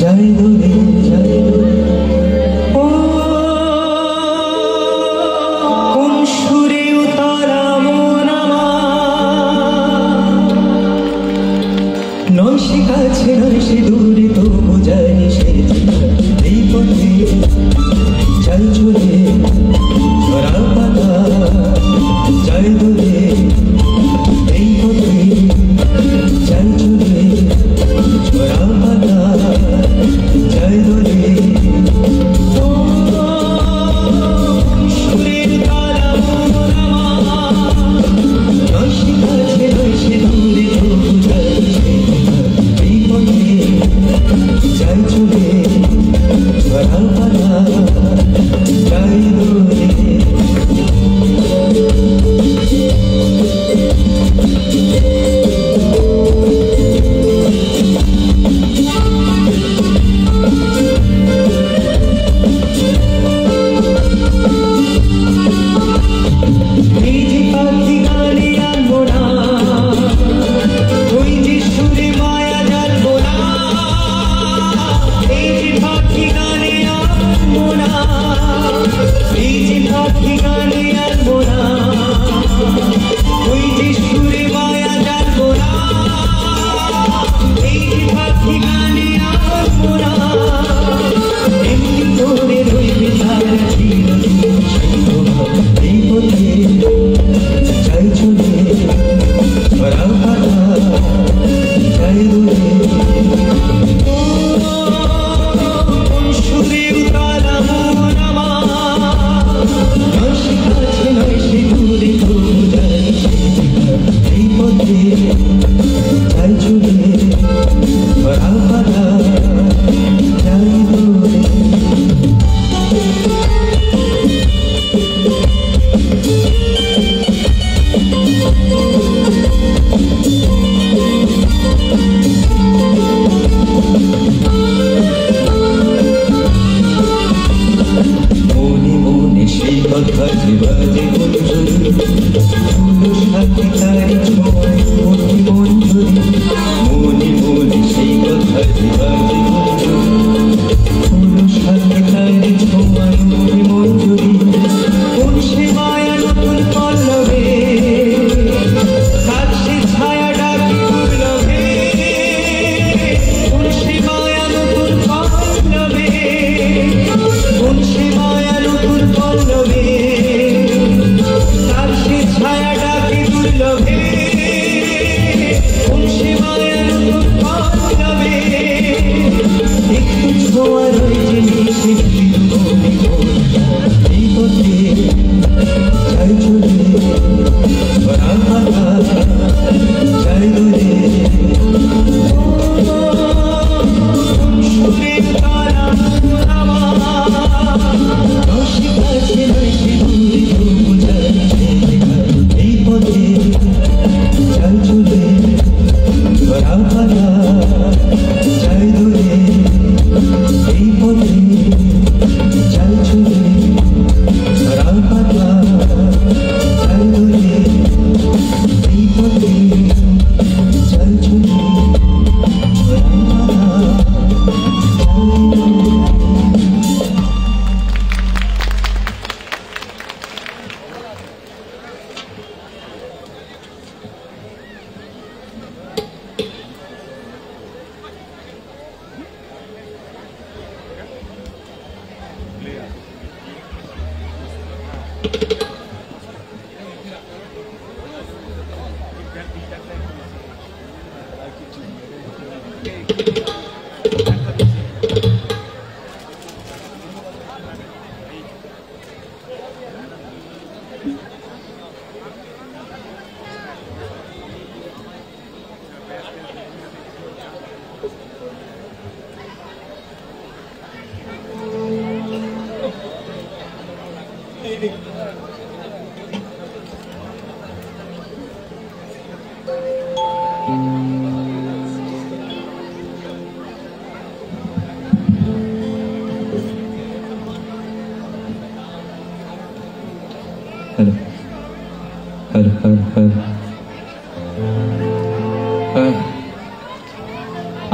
যাই দূরে যাই কোন সুরে উতারা মন আমার নয় সে কাছে নয় সে দূরে তবু জানি সে এই পথে যাই চলে ঝরা পাতা যাই দূরে এই পথে যাই চলে ঝরা পাতা যাই দূরে সুরের তারা মন আমার নয় সে কাছে নয় সে দূরে তবু জানি সে এই পথে যাই চলে ঝরা পাতা যাই দূরে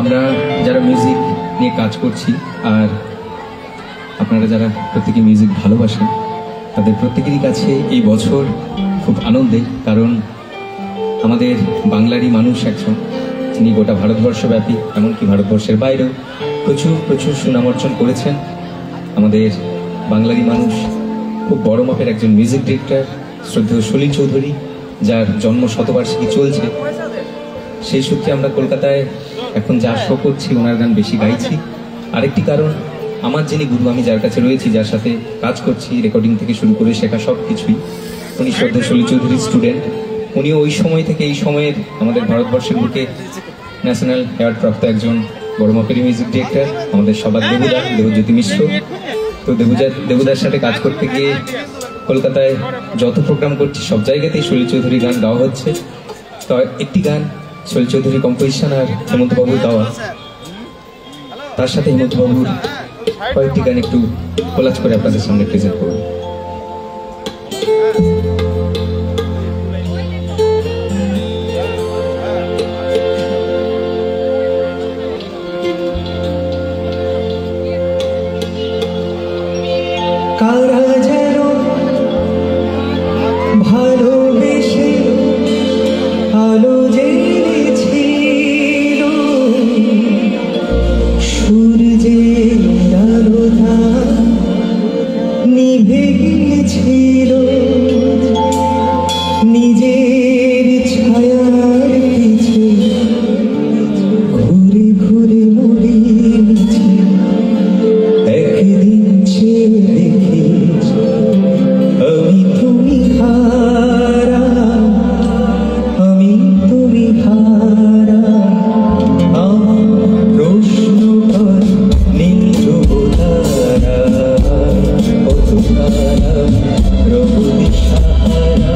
আমরা যারা মিউজিক নিয়ে কাজ করছি আর আপনারা যারা প্রত্যেকে মিউজিক ভালোবাসেন, তাদের প্রত্যেকেরই কাছে এই বছর খুব আনন্দের, কারণ আমাদের বাংলারই মানুষ একজন, তিনি গোটা ভারতবর্ষব্যাপী এমনকি ভারতবর্ষের বাইরেও প্রচুর প্রচুর সুনাম অর্জন করেছেন। আমাদের বাংলারই মানুষ, খুব বড় মাপের একজন মিউজিক ডিরেক্টর শ্রদ্ধেয় সলিল চৌধুরী, যার জন্ম শতবার্ষিকী চলছে। সেই সূত্রে আমরা কলকাতায় এখন যা শো করছি, ওনার গান বেশি গাইছি। আরেকটি কারণ, আমার যিনি গুরু, আমি যার কাছে রয়েছি, যার সাথে কাজ করছি, রেকর্ডিং থেকে শুরু করে শেখা সব কিছুই, উনি শ্রদ্ধেয় সলিল চৌধুরীর স্টুডেন্ট। উনিও ওই সময় থেকে এই সময়ের আমাদের ভারতবর্ষের বুকে ন্যাশনাল অ্যাওয়ার্ড প্রাপ্ত একজন বড় মাপের মিউজিক ডিরেক্টর, আমাদের সবার দেবুদা, দেবজ্যোতি মিশ্র। তো দেবুদার সাথে কাজ করতে গিয়ে কলকাতায় যত প্রোগ্রাম করছি সব জায়গাতেই সলিল চৌধুরী গান গাওয়া হচ্ছে। তো একটি গান সলিল চৌধুরী কম্পোজিশন আর হেমন্তবাবুর গাওয়া, তার সাথে হেমন্তবাবুর কয়েকটি গান একটু কোলাজ করে আপনাদের সামনে প্রেজেন্ট করব। কারা যেন ভালোবেসে আলো জ্বেলেছিল, সূর্যের আলোটা নিভে গিয়েছিল, নিজের ছায়ার পিছে ঘুরে ঘুরে মরেছে। একদিন সে দেখে আমি তুমি হারা, আমি তুমি হারা। আমার প্রশ্ন কর নীল তারা, কত তারা প্রভু দিশাহারা।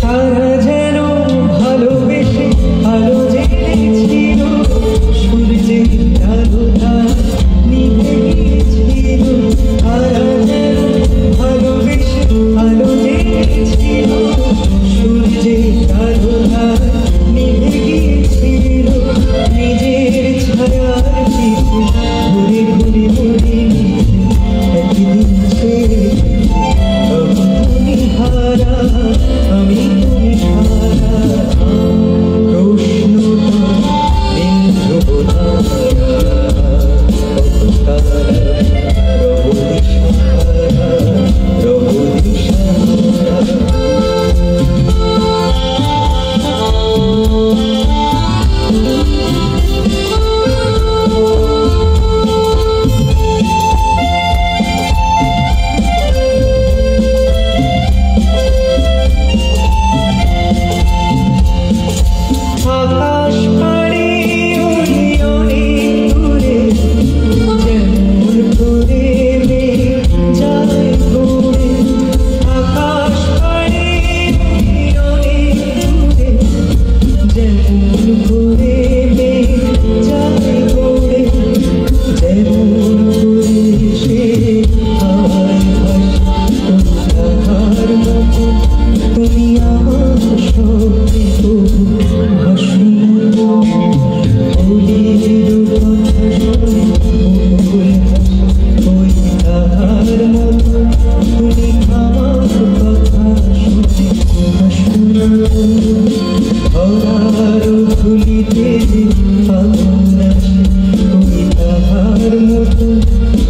তারা যেন ভালোবেসে আলো জ্বেলেছিল, সূর্যের আলোটা নিভে গিয়েছিল। তারা যেন ভালোবেসে আলো জ্বেলেছিল, সূর্যের আলোটা নিভে গিয়েছিল, নিজের ছায়ার পিছে ঘুরে ঘুরে মরেছে। একদিন সে আমি তুমি হারা, আমি তুমি হারা। প্রশ্নটা নীল তারা, কত তারা রব দিশাহারা, রব দিশাহারা। আকাশ পাড়ি ওই অনেক দূরে, যেমন করে মেঘ যায় ঘুরে। আকাশ পাড়ি ওই অনেক দূরে, যেমন করে মেঘ যায় ঘুরে। যেমন করে সে হাওয়ায় ভাসে তাহার মতো, তুমি আমার সঙ্গে তবু ভাসো না। ফুলের কথা শুনে ফুল হাসে, ওই তাহার মতো তুমি আমার কথা শুনে ভাসো না। ধরার ধুলিতে যে আগুন আছে, ওই তাহার মতো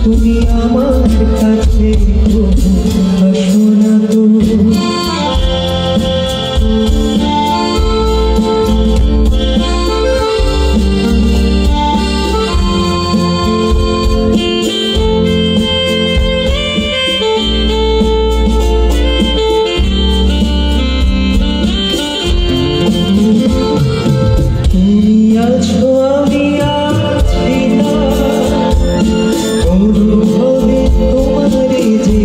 তুমি আমার কাছে তবু ভাসো না। তো তুমি আছো আমি আছি না, অনুভবে তোমারে যে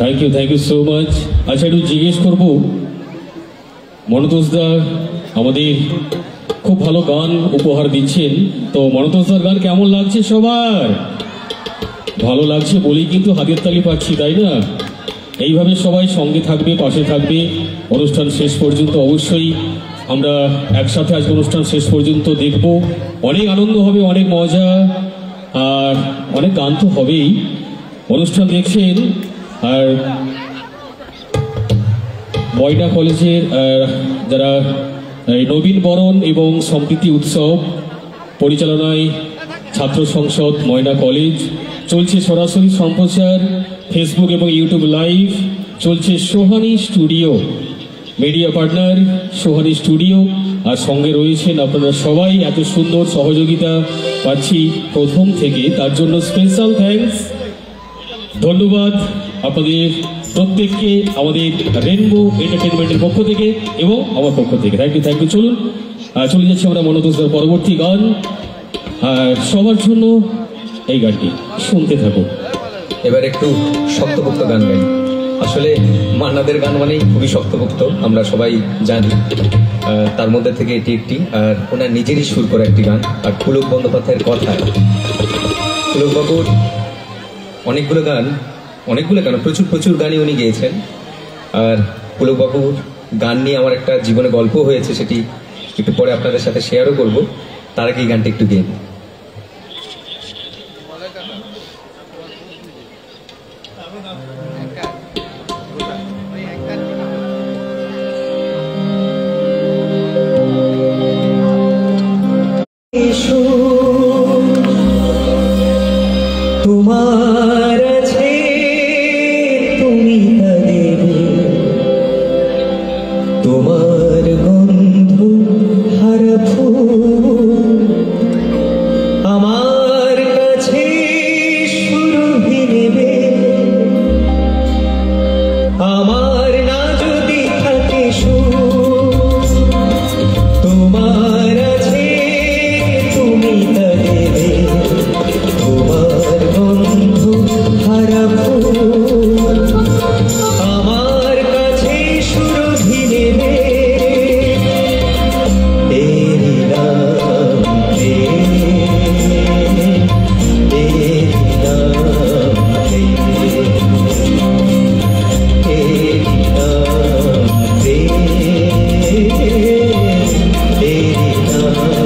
থ্যাংক ইউ সো মাচ। আচ্ছা, একটু জিজ্ঞেস করবো, মনতোষদা আমাদের খুব ভালো গান উপহার দিচ্ছেন, তো মনতোষদার গান কেমন লাগছে সবার? ভালো লাগছে বলেই কিন্তু হাতের তালি পাচ্ছি, তাই না? এইভাবে সবাই সঙ্গে থাকবে, পাশে থাকবে অনুষ্ঠান শেষ পর্যন্ত। অবশ্যই আমরা একসাথে আজকে অনুষ্ঠান শেষ পর্যন্ত দেখব, অনেক আনন্দ হবে, অনেক মজা, আর অনেক গান তো হবেই। অনুষ্ঠান দেখছেন, আর ময়না কলেজের যারা নবীন বরণ এবং সম্প্রীতি উৎসব পরিচালনায় ছাত্র সংসদ ময়না কলেজ চলছে সরাসরি সম্প্রচার ফেসবুক এবং ইউটিউব লাইভ চলছে। সোহানী স্টুডিও মিডিয়া পার্টনার সোহানী স্টুডিও, আর সঙ্গে রয়েছেন আপনারা সবাই। এত সুন্দর সহযোগিতা পাচ্ছি প্রথম থেকে, তার জন্য স্পেশাল থ্যাঙ্কস, ধন্যবাদ আপনাদের প্রত্যেককে আমাদের রেনবো এন্টারটেনমেন্টের পক্ষ থেকে এবং আমার পক্ষ থেকে। Thank you. চলুন চলে যাচ্ছি আমরা মনতোষদার পরবর্তী গান, আর সবার জন্য এই গানটি শুনতে থাকুন। এবার একটু শক্তপোক্ত গান গাই। আসলে মান্নাদের গান মানেই খুবই শক্তপোক্ত, আমরা সবাই জানি। তার মধ্যে থেকে এটি একটি, আর ওনার নিজেরই সুর করা একটি গান, আর পুলক বন্দ্যোপাধ্যায়ের কথায়। পুলকবাবুর অনেকগুলো গান প্রচুর গানই উনি গেয়েছেন। আর পুলকবাবুর গান নিয়ে আমার একটা জীবনে গল্প হয়েছে, সেটি একটু পরে আপনাদের সাথে শেয়ারও করব। তার আগে এই গানটা একটু গেয়ে নিই। তোমার আছে তুমি তা দেবে, তোমার গন্ধ হারা ফুল আমার কাছে সুরভি নেবে। আমার না যদি থাকে সুর, তোমার আছে তুমি তা দেবে, তোমার গন্ধ হারা ফুল আমার কাছে সুরভি নেবে। তেরি নাম তেরি নাম তেরি নাম তেরি নাম।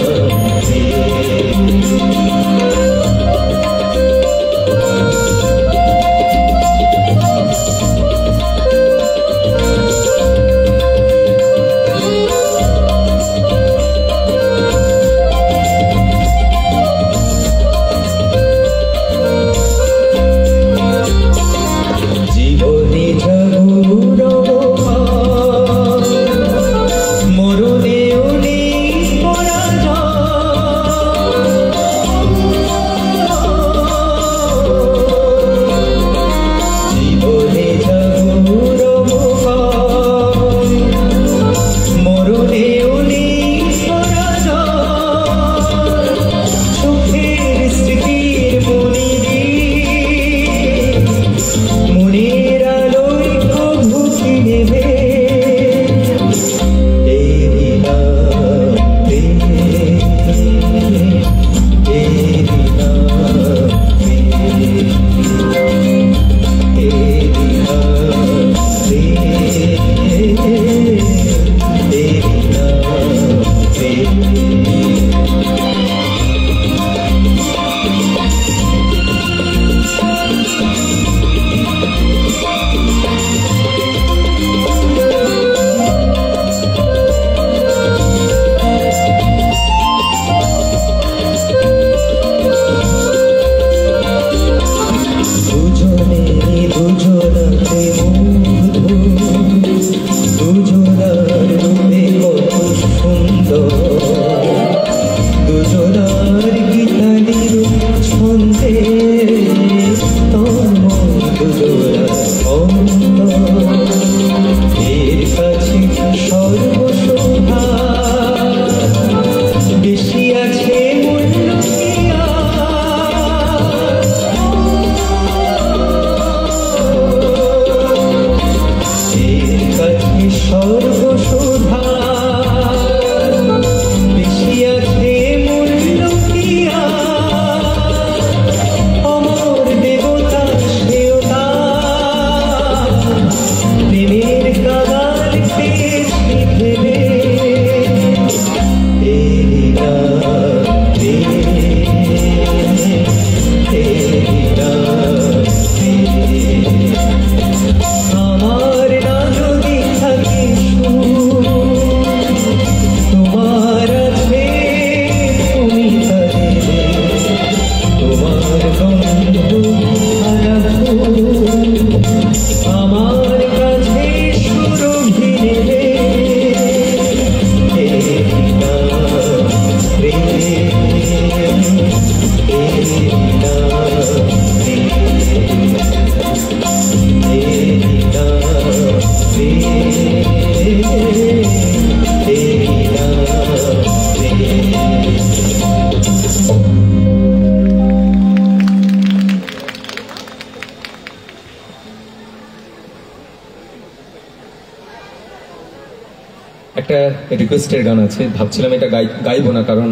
একটা রিকোয়েস্টের গান আছে, ভাবছিলাম এটা গাইবো না, কারণ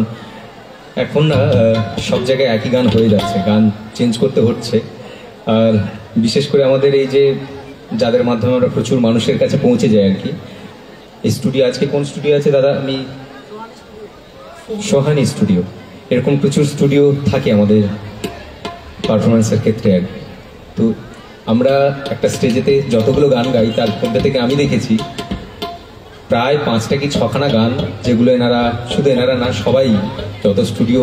এখন না সব জায়গায় একই গান হয়ে যাচ্ছে, গান চেঞ্জ করতে হচ্ছে। আর বিশেষ করে আমাদের এই যে যাদের মাধ্যমে আমরা প্রচুর মানুষের কাছে পৌঁছে যাই আর কি, এই স্টুডিও, আজকে কোন স্টুডিও আছে দাদা? আমি সোহানি স্টুডিও, এরকম প্রচুর স্টুডিও থাকে আমাদের পারফরমেন্সের ক্ষেত্রে আর কি। তো আমরা একটা স্টেজেতে যতগুলো গান গাই তার মধ্যে থেকে আমি দেখেছি প্রায় 5টা কি 6খানা গান, যেগুলো এনারা, শুধু এনারা না, সবাই, যত স্টুডিও,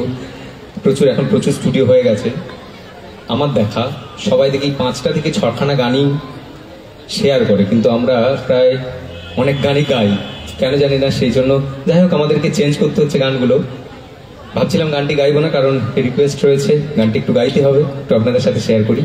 এখন প্রচুর স্টুডিও হয়ে গেছে, আমার দেখা সবাই দেখি 5টা থেকে 6খানা গানই শেয়ার করে, কিন্তু আমরা প্রায় অনেক গানই গাই, কেন জানি না। সেই জন্য যাই হোক, আমাদেরকে চেঞ্জ করতে হচ্ছে গানগুলো। ভাবছিলাম গানটি গাইবো না, কারণ রিকোয়েস্ট রয়েছে, গানটি একটু গাইতে হবে, একটু আপনাদের সাথে শেয়ার করি।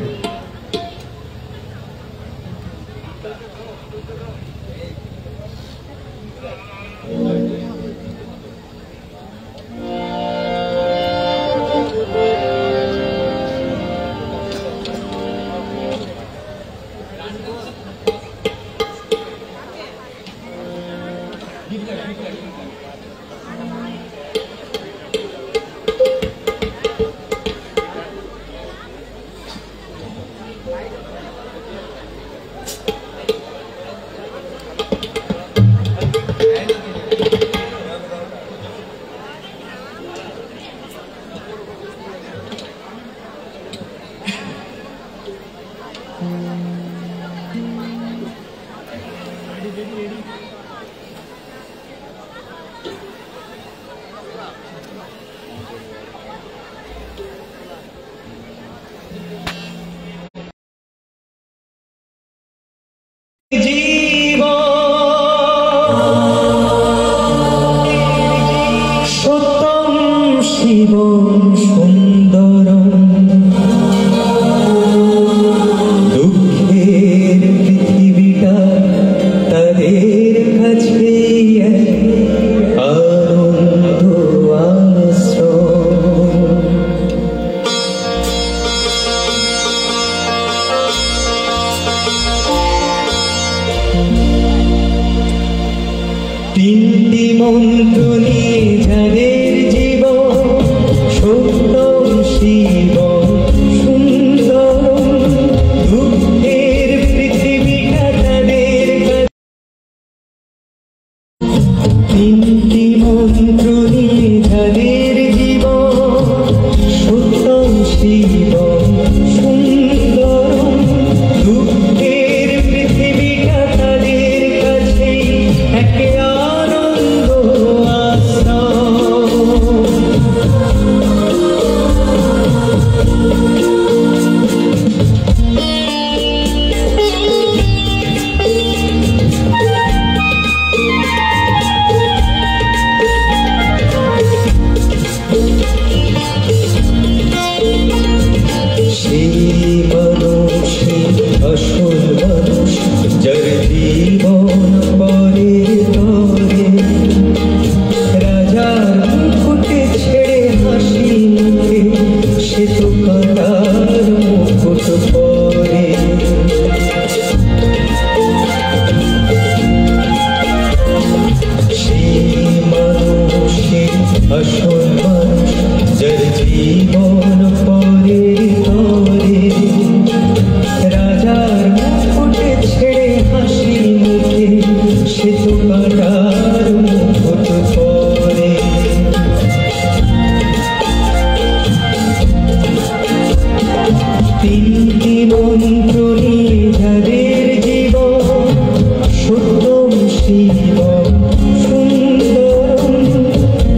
সত্যম শিবম সুন্দরম দুঃখের পৃথিবীটা তাদের কাছে আনন্দ আশ্রম। তিনটি মন্ত্র নিয়ে যাদের জীবন, সত্যম শিবম সুন্দরম দুঃখের পৃথিবীটা তাদের কাছে। তিনটি মন্ত্র নিয়ে যাদের জীবন, সত্যম শিবম সুন্দরম দুঃখের পৃথিবীটা তাদের কাছে একে আনন্দ আশ্রম। সেই মানুষই আসল মানুষ, যার জীবন পরে তরে রাজার মুকুটে ছেড়ে হাসি মুখে, সে তো কাটার মুকুট পরে। সেই মানুষই আসল মানুষ, যার জীবন পরে তরে রাজার মুকুটে ছেড়ে হাসি মুখে, সে তো কাটার মুকুট পরে। তিনটি মন্ত্র নিয়ে যাদের জীবন, সত্যম শিবম সুন্দরম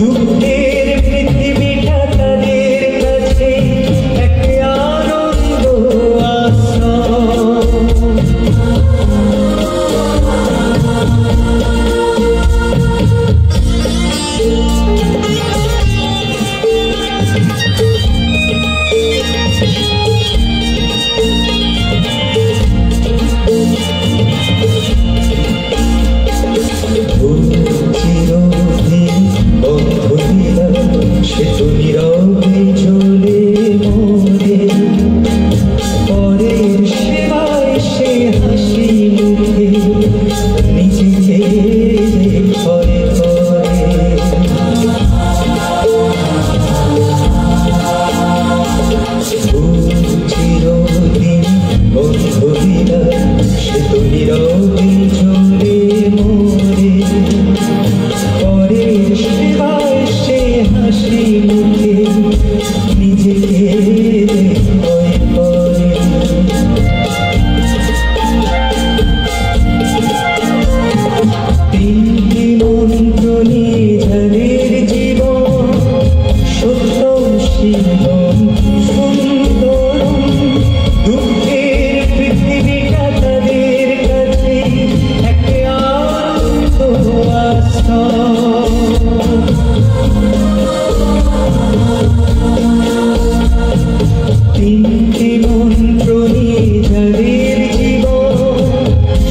দুঃখের পৃথিবীটা তাদের কাছে একে আনন্দ আশ্রম। চিরদিন বন্ধ দিলাম, সে তো নীরবে চলে মরে, পরের সেবায় সে হাসি নীরবে চলে মোরে পরের সেবায় সে হাসি মুখে নিজেকে ভয় করে তিনটি মন্ত্র নিয়ে যাদের জীবন সত্যম শিবম সুন্দরম দুঃখের পৃথিবীটা তাদের কাছে এক আনন্দ আশ্রয় তিনটি মন্ত্র নিয়ে যাদের জীবন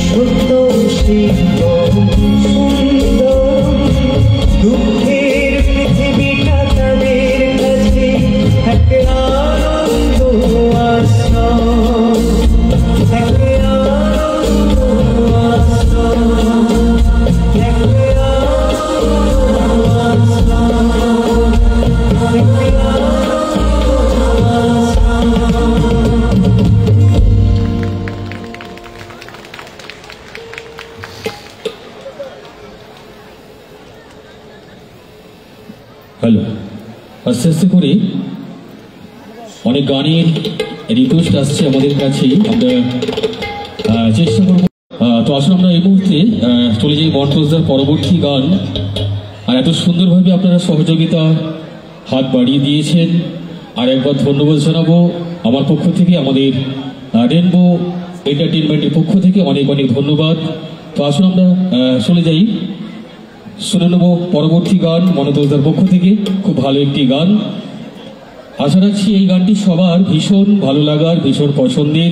সত্যম শিবম সুন্দরম দুঃখের পৃথিবীটা তাদের কাছে এক আনন্দ আশ্রয় এক আনন্দ আশ্রয় এক আনন্দ আশ্রয় এক হ্যালো, আস্তে আস্তে করে অনেক গানের রিকোয়েস্ট আসছে আমাদের কাছে, আমরা চেষ্টা করব। তো আসলে আমরা এই মুহূর্তে চলে যাই মন্ত্রদার পরবর্তী গান। আর এত সুন্দরভাবে আপনারা সহযোগিতা হাত বাড়িয়ে দিয়েছেন, আর একবার ধন্যবাদ জানাবো আমার পক্ষ থেকে, আমাদের রেনবো এন্টারটেনমেন্টের পক্ষ থেকে অনেক অনেক ধন্যবাদ। তো আসলে আমরা চলে যাই, শুনে নেব পরবর্তী গান মনোজদার পক্ষ থেকে। খুব ভালো একটি গান, আশা রাখছি এই গানটি সবার ভীষণ ভালো লাগার, ভীষণ পছন্দের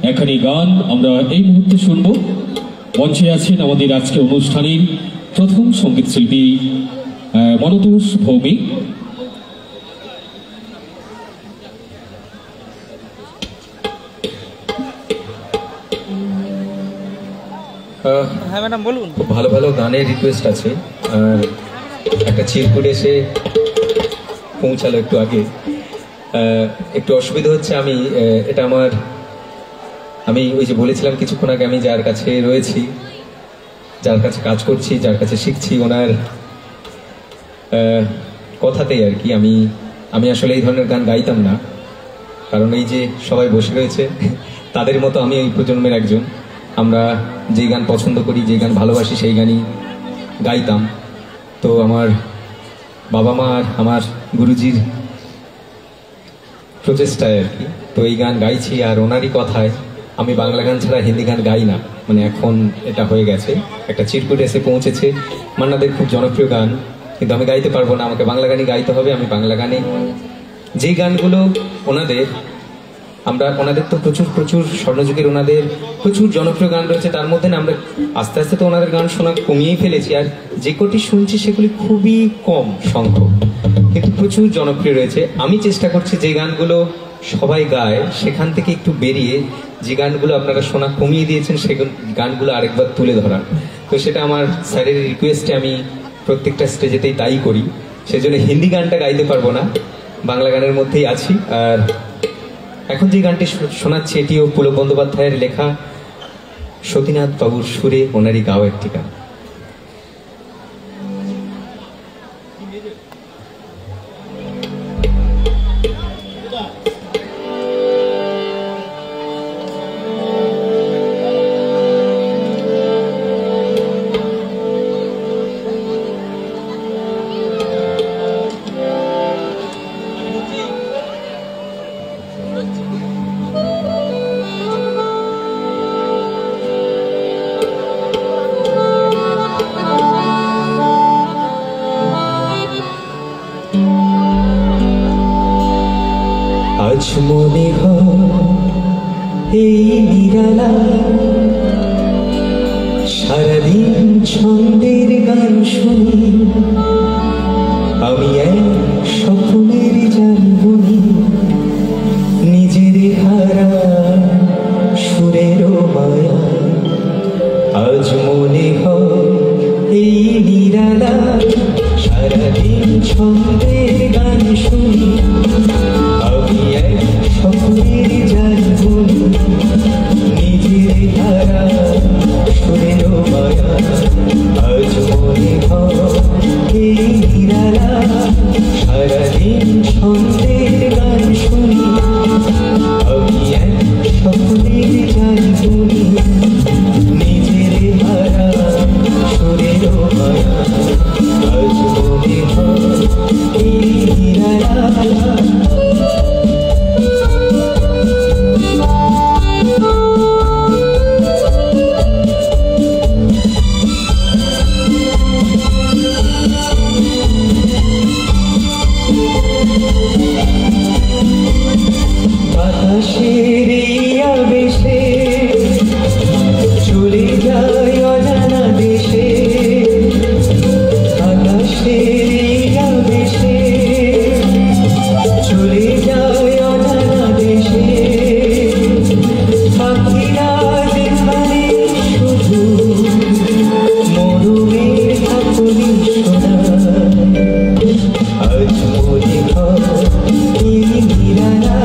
একখানি গান আমরা এই মুহূর্তে শুনব। মঞ্চে আছেন আমাদের আজকে অনুষ্ঠানের প্রথম সঙ্গীত শিল্পী মনোতোষ ভৌমিক। হ্যাঁ ম্যাডাম বলুন। খুব ভালো ভালো গানের রিকোয়েস্ট আছে, আর একটা চিরকুট এসে পৌঁছালো একটু আগে। একটু অসুবিধা হচ্ছে, এটা আমি ওই যে বলেছিলাম কিছুক্ষণ আগে, আমি যার কাছে রয়েছি, যার কাছে কাজ করছি, যার কাছে শিখছি, ওনার কথাতেই আর কি আমি আসলে এই ধরনের গান গাইতাম না, কারণ এই যে সবাই বসে রয়েছে তাদের মতো আমি এই প্রজন্মের একজন। আমরা যেই গান পছন্দ করি, যেই গান ভালোবাসি, সেই গানই গাইতাম। তো আমার বাবা মা আর আমার গুরুজির প্রচেষ্টায় আর কি তো এই গান গাইছি। আর ওনারই কথায় আমি বাংলা গান ছাড়া হিন্দি গান গাই না, মানে এখন এটা হয়ে গেছে, একটা চিরকুট এসে পৌঁছেছে। মান্নাদের খুব জনপ্রিয় গান, কিন্তু আমি গাইতে পারবো না, আমাকে বাংলা গানই গাইতে হবে। আমি বাংলা গানে যেই গানগুলো ওনাদের তো প্রচুর স্বর্ণযুগের ওনাদের প্রচুর জনপ্রিয় গান রয়েছে, তার মধ্যে না আমরা আস্তে আস্তে তো ওনাদের গান শোনা কমিয়েই ফেলেছি, আর যে কটি শুনছি সেগুলি খুবই কম সংখ্যক, কিন্তু প্রচুর জনপ্রিয় রয়েছে। আমি চেষ্টা করছি যে গানগুলো সবাই গায় সেখান থেকে একটু বেরিয়ে যে গানগুলো আপনারা শোনা কমিয়ে দিয়েছেন সেই গানগুলো আরেকবার তুলে ধরার। তো সেটা আমার স্যারের রিকোয়েস্টে আমি প্রত্যেকটা স্টেজেতেই তাই করি। সেজন্য হিন্দি গানটা গাইতে পারবো না, বাংলা গানের মধ্যেই আছি। আর এখন যে গানটি শোনাচ্ছি এটিও পুলক বন্দ্যোপাধ্যায়ের লেখা, সতীনাথ বাবুর সুরে ওনারই গাওয়া একটি গান। আজ মনে হয় এই নিরালা সারাদিন ছন্দের গান শুনি, আমি এক স্বপ্নের জান বুনি, নিজের হারা সুরের মায়া। আজ মনে হয় এই নিরালা সারাদিন ছন্দের গান শুনি, আমি এক স্বপ্নের জান বুনি, নিজের হারা সুরের মায়া আজ মনে হয় নিরালা সারাদিন ছন্দের গান শুনি আমি এক স্বপ্নের জাল বুনি নিজের হারা সুরের মায়া আজ মনে হয় নিরালা বাতাসের আবেশে চলে যায় অজানা দেশে আকাশের আবেশে চলে যায় অজানা দেশে পাখিরা যেখানে শুধু মরুমের হাতলি শোনা আজ মনে হয় নিরালা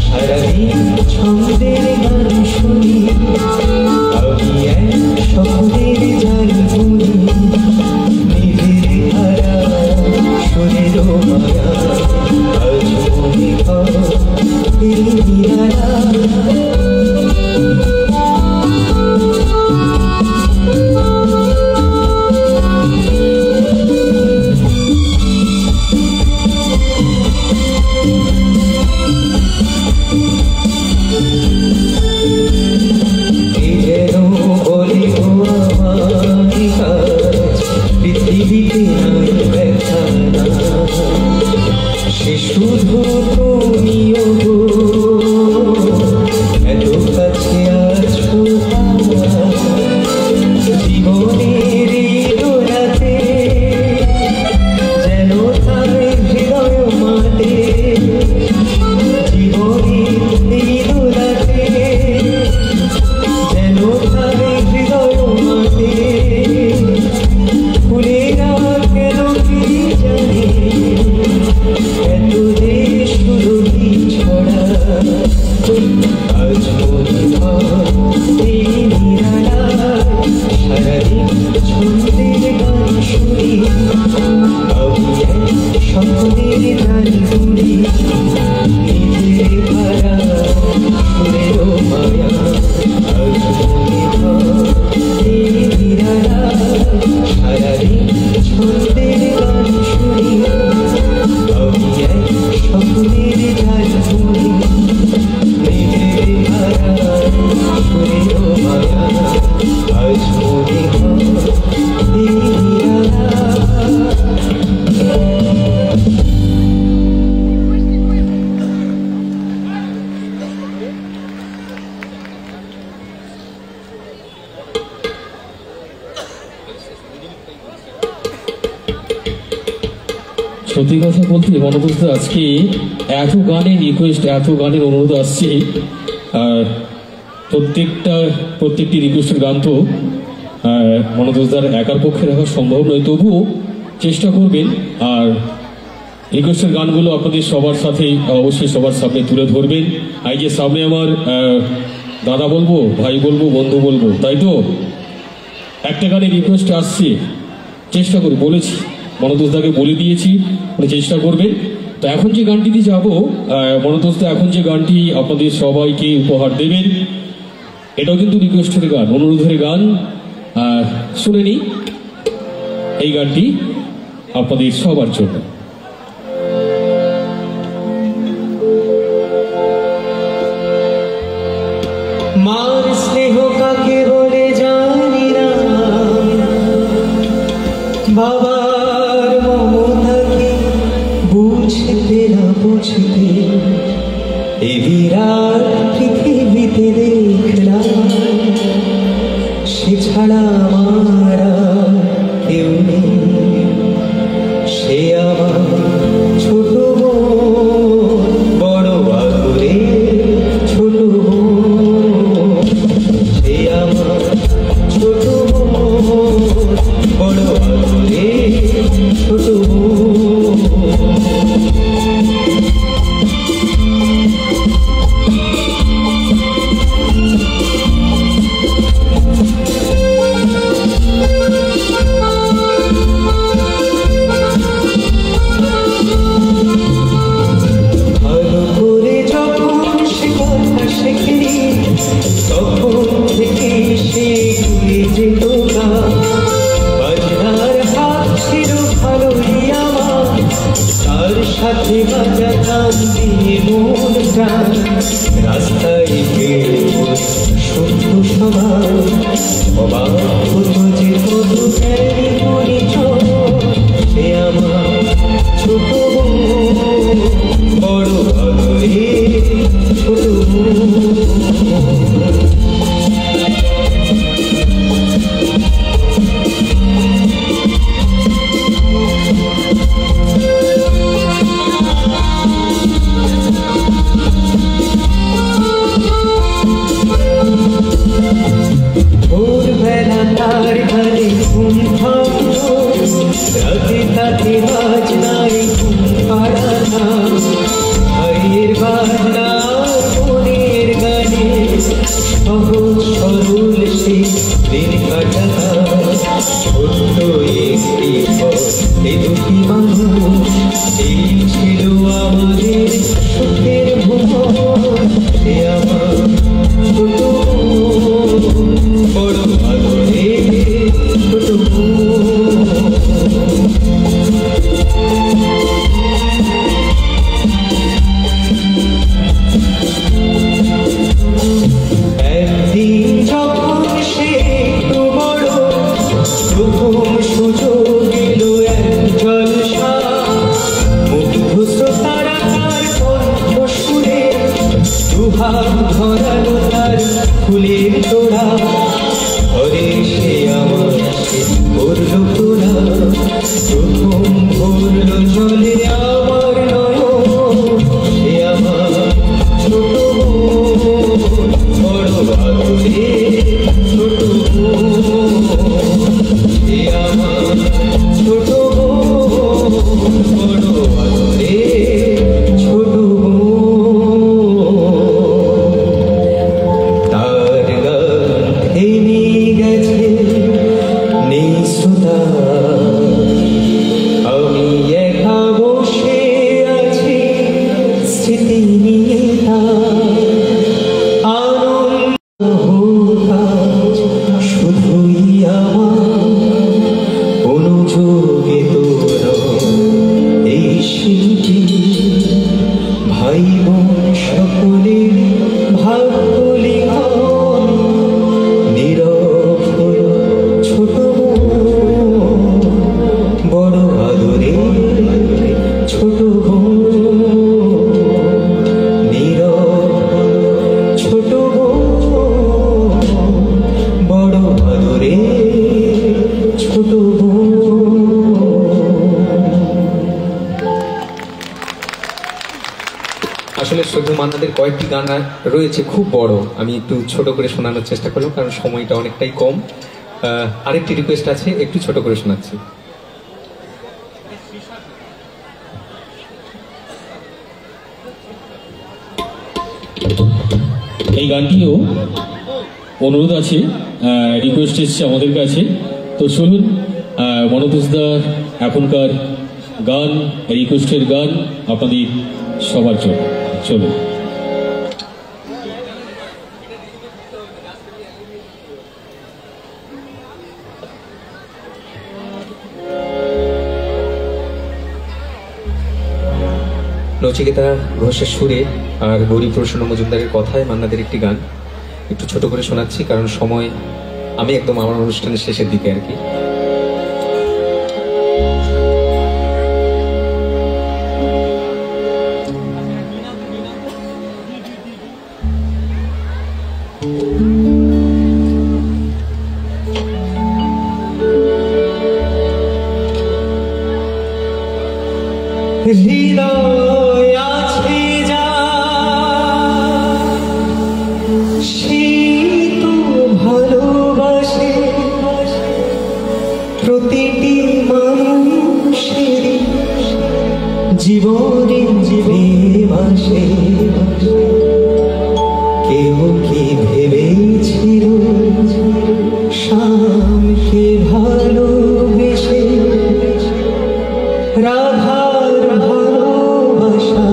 সারাদিন ছন্দের গান শুনি আমি এক স্বপ্নের জাল বুনি নিজের হারা সুরের মায়া আজ মনে হয় নিরালা পৃথিবীতে নাই ব্যথা না সে শুধু তুমিও গো এত কাছে আছো জীবনের দোলাতে যেন তার হৃদয় মাতে জীবনের দোলাতে যেন তার হৃদয় মাতে ফুলেরা কেন কি জানে এত যে সুরভি ছড়া আজ মনে হয় নিরালা সারাদিন ছন্দের গান শুনি আমি এক স্বপ্নের জাল বুনি নিজের হারা সুরের মায়া আজ মনে হয় নিরালা সারাদিন ছন্দের গান শুনি আমি এক স্বপ্নের জাল বুনি নিজের হারা সুরের মায়া আজ মনে হয় নিরালা সত্যি কথা বলতে মনোদোষদা আজকে এত গানের রিকোয়েস্ট এত গানের অনুরোধ আসছে আর প্রত্যেকটি রিকোয়েস্টের গান তো মনোদোষদার একার পক্ষে রাখা সম্ভব নয়, তবুও চেষ্টা করবেন আর রিকোয়েস্টের গানগুলো আপনাদের সবার সাথে অবশ্যই সবার সামনে তুলে ধরবেন। এই যে সামনে আমার দাদা বলবো, ভাই বলবো, বন্ধু বলবো, তাই তো একটা গানে রিকোয়েস্ট আসছে, চেষ্টা করি, বলেছি মনোদোষদাকে বলে দিয়েছি, চেষ্টা করবেন। তো এখন যে গানটিতে যাব মনোদোষদা এখন যে গানটি আপনাদের সবাইকে উপহার দেবেন এটাও কিন্তু রিকোয়েস্টের গান, অনুরোধের গান। শুনে নিই এই গানটি আপনাদের সবার জন্য। মার স্নেহ কাকে বলে জানি না, বাবার মমতাকে বুঝতে না বুঝতে এই বিরাট পৃথিবীতে দেখলাম সে ছাড়া আমার কেউ নেই। সে আমার ছোট বোন, বড় আদরে ছোট বোন। সে আমার ছোট বোন, বড় আদরে ছোট বোন। অবাক হতো যে কত জ্ঞানী পরিচয় সে আমার ছোট বোন বড় আদরে ছোট বোন ভোরবেলা তার ঘরে ঘুম ভাঙলো রাতে তাকে বাজনায় ঘুম পাড়ানা ভাইয়ের বাজনা মনের গানে সহজ সরল সে দিন কাটাতা ছোট্ট একটি এই দুটি মানুষ এই ছিল আমাদের সুখের ভুবন সে আমার ছোট বড় আদরে ছোট একদিন যখন সে একটু বড় প্রথম সুযোগ এলো এক জলসা মুগ্ধ শ্রোতারা তার কণ্ঠ শুনে দুহাত ধরালো তার ফুলের তোড়া ঘরে সে আমার করলো তোরা প্রথম ভরলো জলে আমার নয়ন সে আমার ছোট বোন বড় আদরে ছোট বোন সে আমার ছোট বোন বড় আদরে ছোট বোন তার গান থেমে গেছে নিঃশ্রুতা আমি একা বসে আছি স্মৃতি নিয়ে আনন্দ হোক আজ শুধুই আমার অনুযোগে তোর এই শিল্পী ভাই বোন সকলে ভাগ্য লিখন নীরব হলো ছোট বোন বড় আদরে ছোট বোন নীরব হলো ছোট বোন বড় আদরে ছোট বোন। আসলে শুধু মান্নাদের কয়েকটি গান রয়েছে খুব বড়, আমি একটু ছোট করে শোনানোর চেষ্টা করলাম কারণ সময়টা অনেকটাই কম। আরেকটি রিকোয়েস্ট আছে, একটু ছোট করে শোনাচ্ছি। এই গানটিও অনুরোধ আছে, রিকোয়েস্ট এসছে আমাদের কাছে। তো চলুন মনোতোষদার এখনকার গান, রিকোয়েস্টের গান আপনাদের সবার জন্য। চলুন। নচিকেতা ঘোষের সুরে আর গৌরীপ্রসন্ন মজুমদারের কথায় মান্নাদের একটি গান একটু ছোট করে শোনাচ্ছি কারণ সময়, আমি একদম আমার অনুষ্ঠানের শেষের দিকে আর কি। হৃদয় আছে যা সে তো ভালোবাসে প্রতিটি মানুষের জীবনে জীবনে কেউ কি ভেবেছিল শামকে ভালোবেসে রাধার ভালোবাসা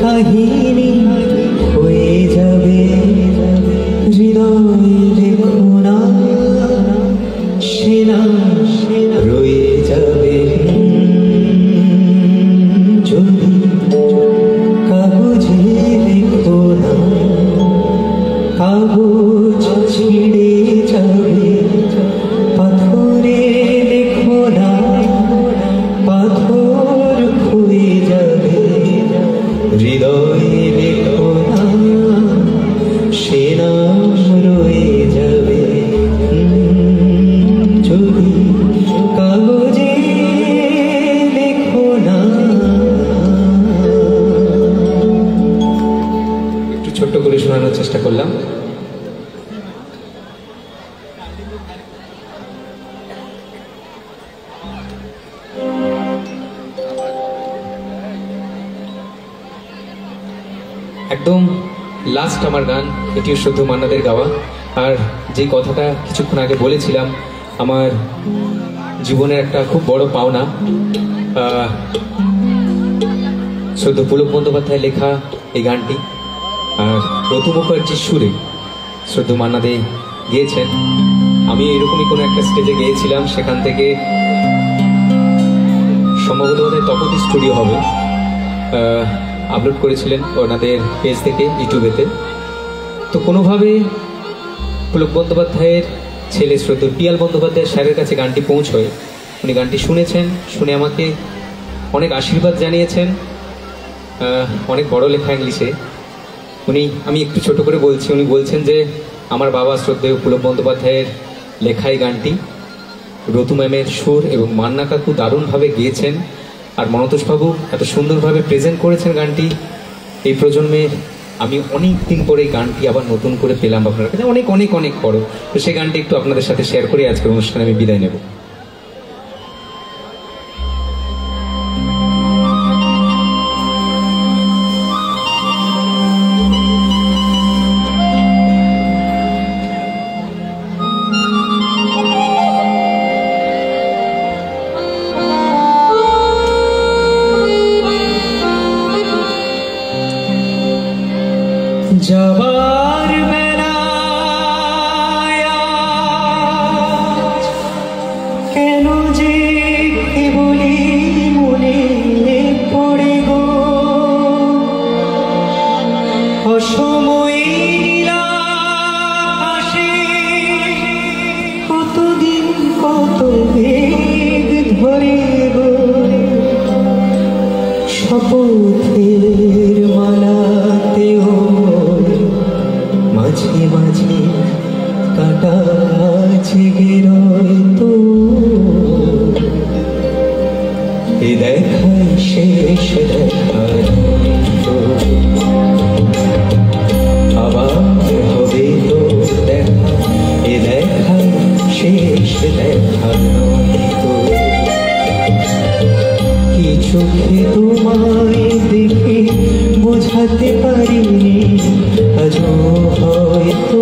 কাহিনী হয়ে যাবে হৃদয় রেখো না সেনা রয়ে যাবে যদি একদম লাস্ট আমার গান, এটিও শুদ্ধ মান্নাদের গাওয়া। আর যে কথাটা কিছুক্ষণ আগে বলেছিলাম, আমার জীবনের একটা খুব বড় পাওনা, শুদ্ধ পুলক বন্দ্যোপাধ্যায় লেখা এই গানটি, আর রতু মুখার্জির সুরে শুদ্ধ মান্নাদে গিয়েছেন। আমি এরকমই কোনো একটা স্টেজে গিয়েছিলাম, সেখান থেকে সম্ভবত তপতি স্টুডিও হবে, আপলোড করেছিলেন ওনাদের পেজ থেকে ইউটিউবেতে। তো কোনোভাবে পুলক বন্দ্যোপাধ্যায়ের ছেলে শ্রদ্ধ পিয়াল বন্দ্যোপাধ্যায় স্যারের কাছে গানটি পৌঁছয়। উনি গানটি শুনেছেন, শুনে আমাকে অনেক আশীর্বাদ জানিয়েছেন, অনেক বড় লেখা ইংলিশে। আমি একটু ছোট করে বলছি। উনি বলছেন যে আমার বাবা শ্রদ্ধেয় পুলক বন্দ্যোপাধ্যায়ের লেখাই গানটি, রতু ম্যামের সুর এবং মান্না কাকু দারুণভাবে গেয়েছেন, আর মনতোষবাবু এত সুন্দরভাবে প্রেজেন্ট করেছেন গানটি। এই প্রজন্মের আমি অনেক দিন পরে এই গানটি আবার নতুন করে পেলাম আপনার কাছে, অনেক অনেক অনেক বড়। তো সেই গানটি একটু আপনাদের সাথে শেয়ার করে আজকের অনুষ্ঠানে আমি বিদায় নেব। যাবার বেলায় কেন যে বলি মনে পড়ে গো, অসময়ে নীলাকাশে কতদিন কত মেঘ ধরে গো, শপথের মালাতেও মাঝে মাঝে কাটা জেগে রয় তো, এ দেখাই শেষ দেখা তো, আবার হবে তো দেখা, এ দেখাই শেষ দেখা তো। কি চোখে তোমায় দেখে বোঝাতে পারিনি আজও হয়তো,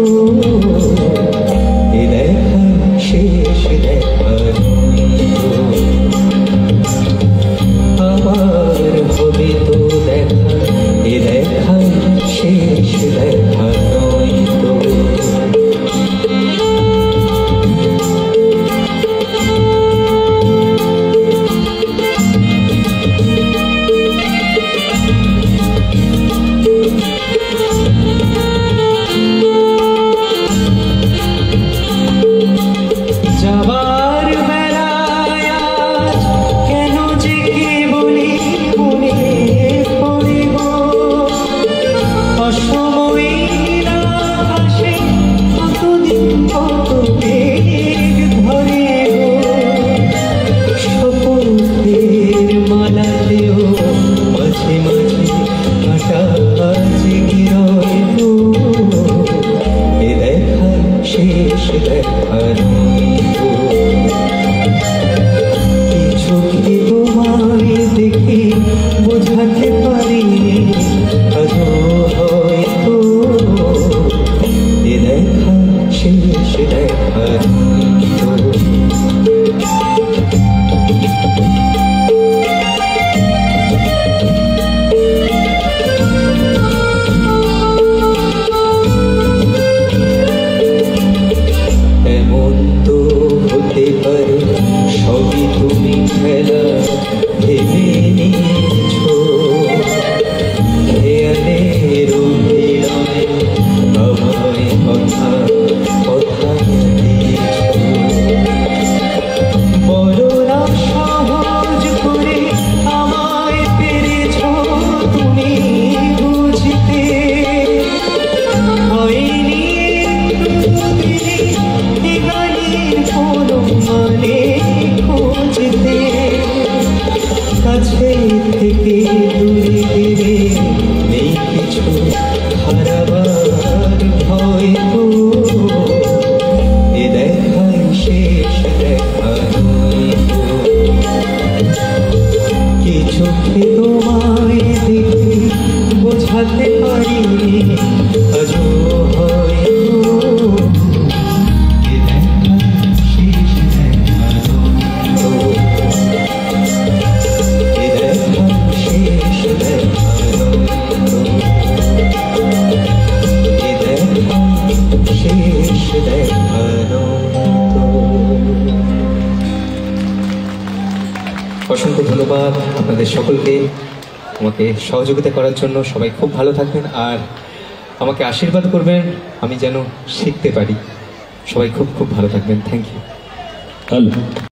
এ দেখা শেষ দেখা তো, আবার হবে তো দেখা, এ দেখা শেষ দেখা নয় তো। যাবার বেলায় কেন যে বলি মনে পড়ে গো, অসময়ে আকাশে কতদিন কত মেঘ ধরে গো, শপথের মালাতেও মাঝে মাঝে কাটা জেগে রয় গো, এ দেখা শেষ দেখা চোখে তোমায় দেখে বোঝাতে পারিনি আজও হয়তো, এ দেখা শেষ দেখা এমন তো হতে পারে সবই তুমি খেলা ভেবে নিয়েছো, খেয়ালের অভিনয় আমায় কথা কথা দিয়েছো, বড় না সহজ করে আমায় পেরেছো তুমি বুঝতে, হয়নি গানের কোনো মানে খুঁজতে। অসংখ্য ধন্যবাদ আপনাদের সকলকে আমাকে সহযোগিতা করার জন্য। সবাই খুব ভালো থাকবেন আর আমাকে আশীর্বাদ করবেন আমি যেন শিখতে পারি। সবাই খুব খুব ভালো থাকবেন। Thank you. হ্যালো।